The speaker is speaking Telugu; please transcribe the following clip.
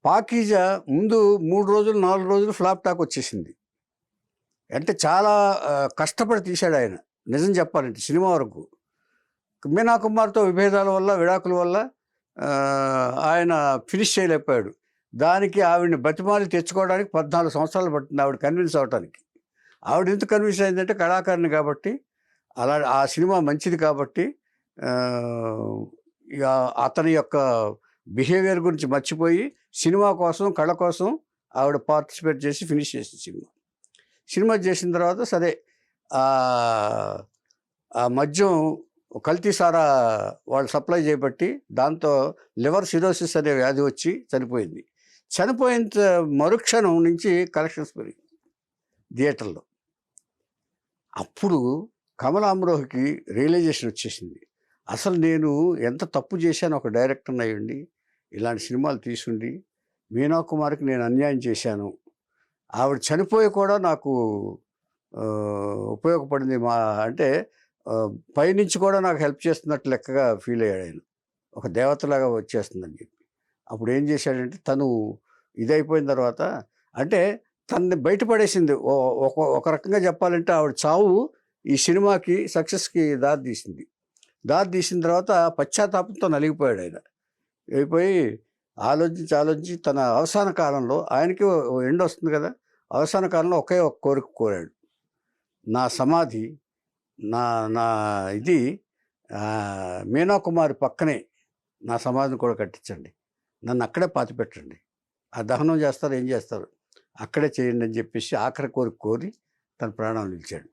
పాకీజా ముందు 3 రోజులు, 4 రోజులు ఫ్లాప్ టాక్ వచ్చేసింది. అంటే చాలా కష్టపడి తీశాడు ఆయన. నిజం చెప్పాలంటే సినిమా వరకు. మీనా కుమార్‌తో విభేదాల వల్ల, విడాకుల వల్ల ఆయన ఫినిష్ చేయలేకపోయాడు. దానికి ఆవిడని బతిమాలి తెచ్చుకోవడానికి 14 సంవత్సరాలు పట్టింది ఆవిడ కన్విన్స్ అవ్వటానికి. ఆవిడ ఎందుకు కన్విన్స్ అయిందంటే కళాకారిణి కాబట్టి, అలా ఆ సినిమా మంచిది కాబట్టి ఇక అతని యొక్క బిహేవియర్ గురించి మర్చిపోయి సినిమా కోసం, కళ కోసం ఆవిడ పార్టిసిపేట్ చేసి ఫినిష్ చేసింది సినిమా. సినిమా చేసిన తర్వాత సరే ఆ మద్యం కల్తీ సారా వాళ్ళు సప్లై చేయబట్టి దాంతో లివర్ సిరోసిస్ అనే వ్యాధి వచ్చి చనిపోయింది. చనిపోయిన మరుక్షణం నుంచి కలెక్షన్స్ పెరిగింది థియేటర్లో. అప్పుడు కమల్ అమ్రోహ్కి రియలైజేషన్ వచ్చేసింది. అసలు నేను ఎంత తప్పు చేశాను ఒక డైరెక్టర్ని అయ్యండి, ఇలాంటి సినిమాలు తీసుండి మీనా కుమార్కి నేను అన్యాయం చేశాను. ఆవిడ చనిపోయి కూడా నాకు ఉపయోగపడింది. అంటే పైనుంచి కూడా నాకు హెల్ప్ చేస్తున్నట్టు లెక్కగా ఫీల్ అయ్యాడు ఆయన. ఒక దేవతలాగా వచ్చేస్తుందని చెప్పి. అప్పుడు ఏం చేశాడంటే తను ఇదైపోయిన తర్వాత అంటే తనని బయటపడేసింది. ఒక రకంగా చెప్పాలంటే ఆవిడ చావు ఈ సినిమాకి సక్సెస్కి దారి తీసిన తర్వాత పశ్చాత్తాపంతో నలిగిపోయాడు ఆయన. అయిపోయి ఆలోచించి తన అవసాన కాలంలో ఆయనకి ఎండ్ వస్తుంది కదా, అవసాన కాలంలో ఒకే ఒక కోరిక కోరాడు. నా సమాధి నా ఇది మీనా కుమారి పక్కనే నా సమాధిని కూడా కట్టించండి, నన్ను అక్కడే పాతిపెట్టండి, ఆ దహనం చేస్తారు ఏం చేస్తారు అక్కడే చేయండి అని చెప్పేసి ఆఖరి కోరిక కోరి తన ప్రాణాలు నిలిచాడు.